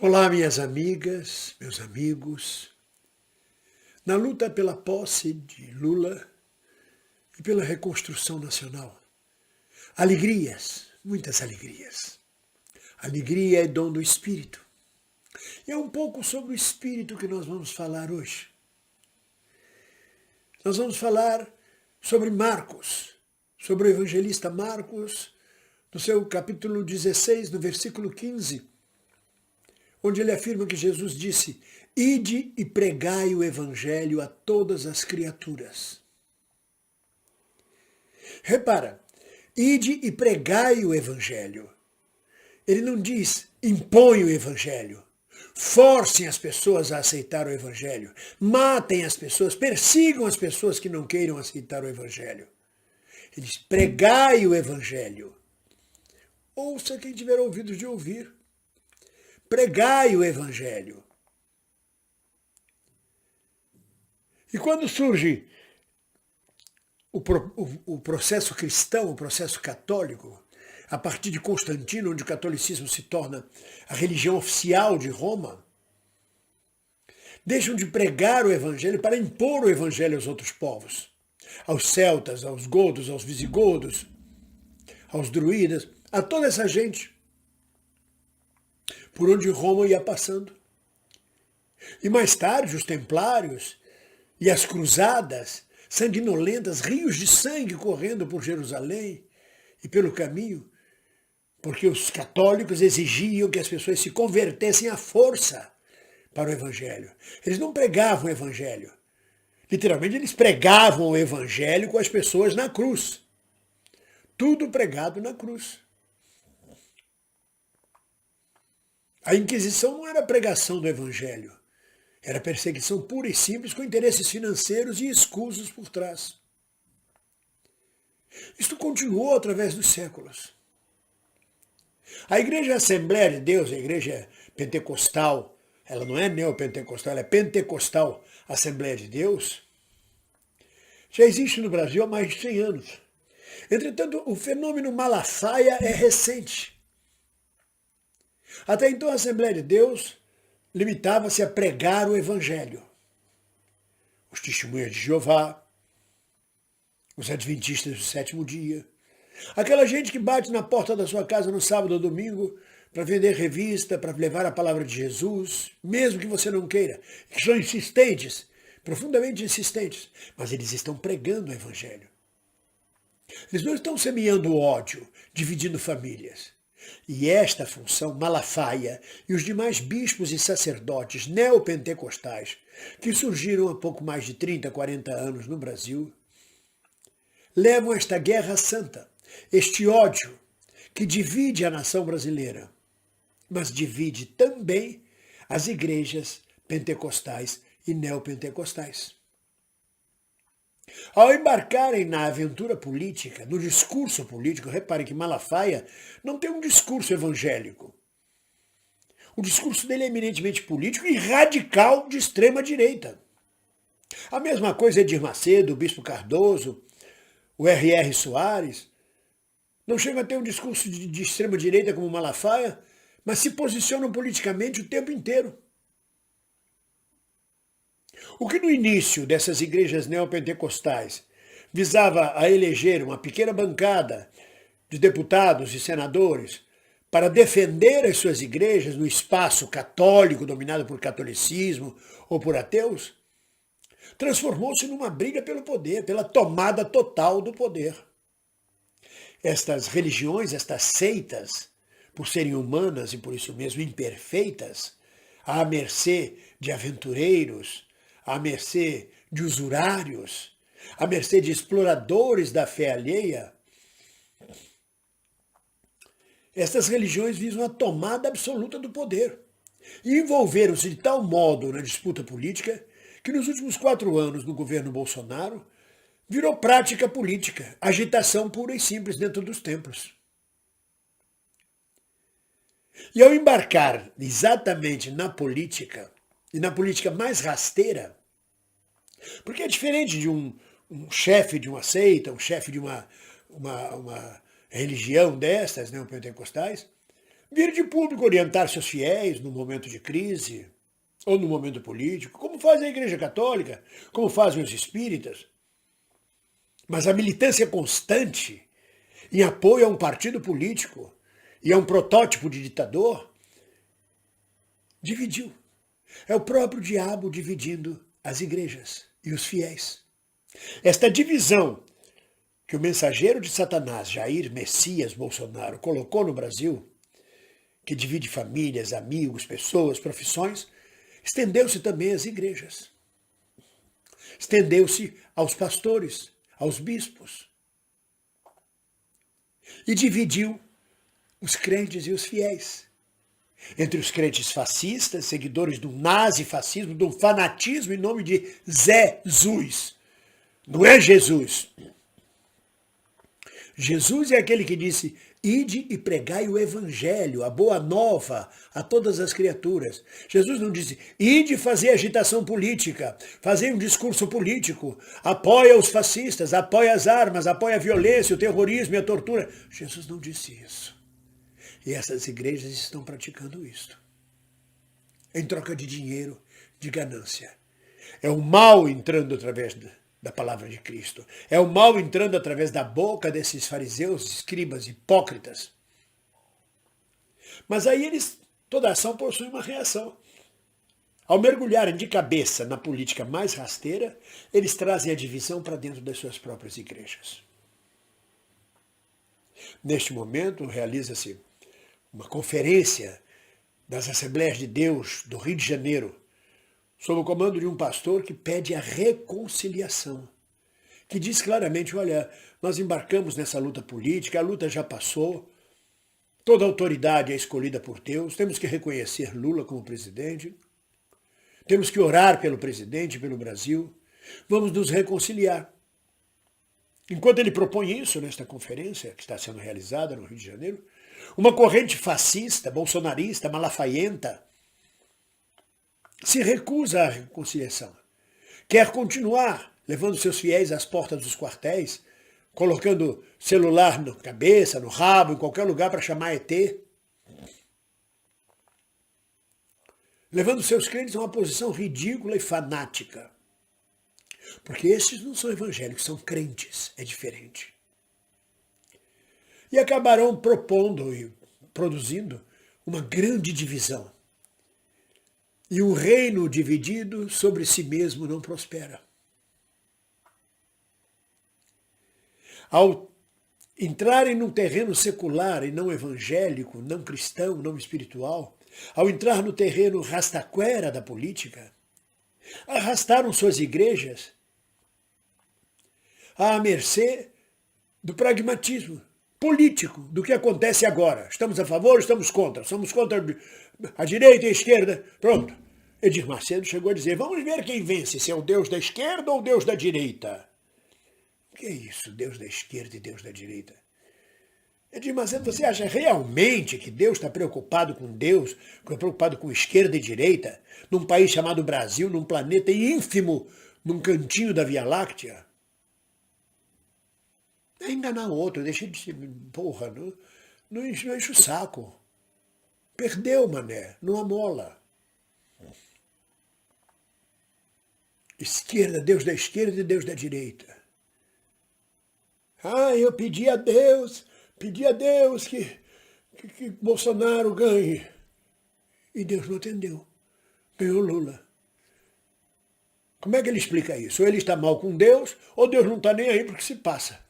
Olá, minhas amigas, meus amigos. Na luta pela posse de Lula e pela reconstrução nacional, alegrias, muitas alegrias. Alegria é dom do Espírito. E é um pouco sobre o Espírito que nós vamos falar hoje. Nós vamos falar sobre Marcos, sobre o evangelista Marcos, no seu capítulo 16, no versículo 15, onde ele afirma que Jesus disse: "Ide e pregai o evangelho a todas as criaturas." Repara, ide e pregai o evangelho. Ele não diz impõe o evangelho, forcem as pessoas a aceitar o evangelho, matem as pessoas, persigam as pessoas que não queiram aceitar o evangelho. Ele diz: pregai o evangelho. Ouça quem tiver ouvidos de ouvir. Pregai o evangelho. E quando surge o processo cristão, o processo católico, a partir de Constantino, onde o catolicismo se torna a religião oficial de Roma, deixam de pregar o evangelho para impor o evangelho aos outros povos, aos celtas, aos godos, aos visigodos, aos druidas, a toda essa gente por onde Roma ia passando. E mais tarde os templários e as cruzadas sanguinolentas, rios de sangue correndo por Jerusalém e pelo caminho, porque os católicos exigiam que as pessoas se convertessem à força para o evangelho. Eles não pregavam o evangelho. Literalmente, eles pregavam o evangelho com as pessoas na cruz. Tudo pregado na cruz. A Inquisição não era pregação do evangelho. Era perseguição pura e simples com interesses financeiros e escusos por trás. Isto continuou através dos séculos. A Igreja Assembleia de Deus, a Igreja Pentecostal, ela não é neopentecostal, ela é Pentecostal Assembleia de Deus, já existe no Brasil há mais de 100 anos. Entretanto, o fenômeno Malafaia é recente. Até então, a Assembleia de Deus limitava-se a pregar o Evangelho. Os testemunhas de Jeová, os adventistas do sétimo dia, aquela gente que bate na porta da sua casa no sábado ou domingo para vender revista, para levar a palavra de Jesus, mesmo que você não queira, que são insistentes, profundamente insistentes, mas eles estão pregando o Evangelho. Eles não estão semeando ódio, dividindo famílias. E esta função Malafaia e os demais bispos e sacerdotes neopentecostais, que surgiram há pouco mais de 30, 40 anos no Brasil, levam esta guerra santa, este ódio que divide a nação brasileira, mas divide também as igrejas pentecostais e neopentecostais. Ao embarcarem na aventura política, no discurso político, reparem que Malafaia não tem um discurso evangélico. O discurso dele é eminentemente político e radical de extrema direita. A mesma coisa Edir Macedo, o Bispo Cardoso, o R.R. Soares. Não chegam a ter um discurso de extrema direita como Malafaia, mas se posicionam politicamente o tempo inteiro. O que no início dessas igrejas neopentecostais visava a eleger uma pequena bancada de deputados e senadores para defender as suas igrejas no espaço católico dominado por catolicismo ou por ateus, transformou-se numa briga pelo poder, pela tomada total do poder. Estas religiões, estas seitas, por serem humanas e por isso mesmo imperfeitas, à mercê de aventureiros, à mercê de usurários, à mercê de exploradores da fé alheia, estas religiões visam a tomada absoluta do poder e envolveram-se de tal modo na disputa política que nos últimos 4 anos no governo Bolsonaro virou prática política, agitação pura e simples dentro dos templos. E ao embarcar exatamente na política, e na política mais rasteira, porque é diferente de um chefe de uma seita, um chefe de uma religião destas, neopentecostais, vir de público orientar seus fiéis no momento de crise ou no momento político, como faz a Igreja Católica, como fazem os espíritas. Mas a militância constante em apoio a um partido político e a um protótipo de ditador dividiu. É o próprio diabo dividindo as igrejas e os fiéis. Esta divisão que o mensageiro de Satanás, Jair Messias Bolsonaro, colocou no Brasil, que divide famílias, amigos, pessoas, profissões, estendeu-se também às igrejas. Estendeu-se aos pastores, aos bispos. E dividiu os crentes e os fiéis. Entre os crentes fascistas, seguidores do nazifascismo, do fanatismo em nome de Jesus. Não é Jesus. Jesus é aquele que disse: ide e pregai o evangelho, a boa nova a todas as criaturas. Jesus não disse: ide fazer agitação política, fazer um discurso político, apoia os fascistas, apoia as armas, apoia a violência, o terrorismo e a tortura. Jesus não disse isso. E essas igrejas estão praticando isso. Em troca de dinheiro, de ganância. É o mal entrando através da palavra de Cristo. É o mal entrando através da boca desses fariseus, escribas, hipócritas. Mas aí toda ação possui uma reação. Ao mergulharem de cabeça na política mais rasteira, eles trazem a divisão para dentro das suas próprias igrejas. Neste momento, realiza-se uma conferência das Assembleias de Deus do Rio de Janeiro, sob o comando de um pastor que pede a reconciliação, que diz claramente: olha, nós embarcamos nessa luta política, a luta já passou, toda autoridade é escolhida por Deus, temos que reconhecer Lula como presidente, temos que orar pelo presidente, pelo Brasil, vamos nos reconciliar. Enquanto ele propõe isso nesta conferência que está sendo realizada no Rio de Janeiro, uma corrente fascista, bolsonarista, malafaienta, se recusa à reconciliação. Quer continuar levando seus fiéis às portas dos quartéis, colocando celular na cabeça, no rabo, em qualquer lugar para chamar ET. Levando seus crentes a uma posição ridícula e fanática. Porque esses não são evangélicos, são crentes, é diferente. E acabarão propondo e produzindo uma grande divisão. E um reino dividido sobre si mesmo não prospera. Ao entrarem num terreno secular e não evangélico, não cristão, não espiritual, ao entrar no terreno rastaquera da política, arrastaram suas igrejas à mercê do pragmatismo político, do que acontece agora. Estamos a favor, estamos contra. Somos contra a direita e a esquerda. Pronto. Edir Macedo chegou a dizer: vamos ver quem vence, se é o Deus da esquerda ou o Deus da direita. O que é isso, Deus da esquerda e Deus da direita? Edir Macedo, você acha realmente que Deus está preocupado com Deus, preocupado com esquerda e direita, num país chamado Brasil, num planeta ínfimo, num cantinho da Via Láctea? É enganar o outro, deixa de ser... Porra, não enche o saco. Perdeu, mané, não amola. Esquerda, Deus da esquerda e Deus da direita. Eu pedi a Deus que Bolsonaro ganhe. E Deus não atendeu. Ganhou Lula. Como é que ele explica isso? Ou ele está mal com Deus, ou Deus não está nem aí porque se passa.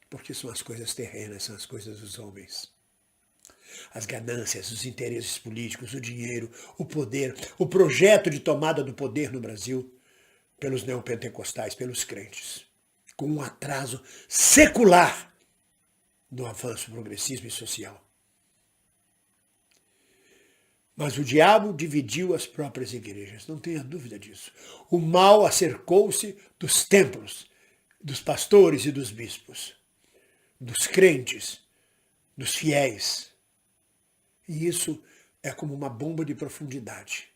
Porque são as coisas terrenas, são as coisas dos homens. As ganâncias, os interesses políticos, o dinheiro, o poder, o projeto de tomada do poder no Brasil pelos neopentecostais, pelos crentes, com um atraso secular no avanço progressismo e social. Mas o diabo dividiu as próprias igrejas, não tenha dúvida disso. O mal acercou-se dos templos, dos pastores e dos bispos, dos crentes, dos fiéis. E isso é como uma bomba de profundidade.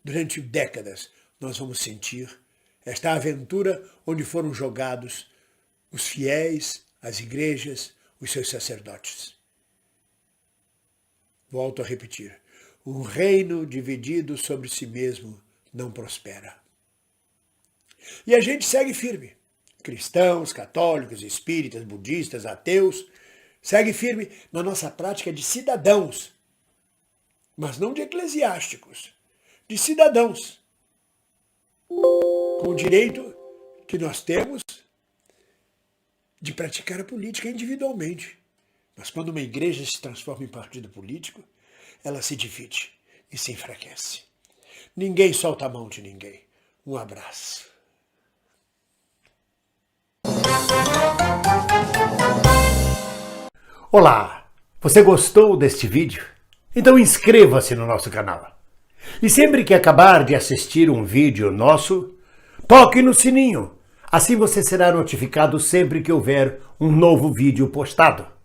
Durante décadas, nós vamos sentir esta aventura onde foram jogados os fiéis, as igrejas, os seus sacerdotes. Volto a repetir. Um reino dividido sobre si mesmo não prospera. E a gente segue firme. Cristãos, católicos, espíritas, budistas, ateus, segue firme na nossa prática de cidadãos, mas não de eclesiásticos, de cidadãos, com o direito que nós temos de praticar a política individualmente. Mas quando uma igreja se transforma em partido político, ela se divide e se enfraquece. Ninguém solta a mão de ninguém. Um abraço. Olá! Você gostou deste vídeo? Então inscreva-se no nosso canal. E sempre que acabar de assistir um vídeo nosso, toque no sininho. Assim você será notificado sempre que houver um novo vídeo postado.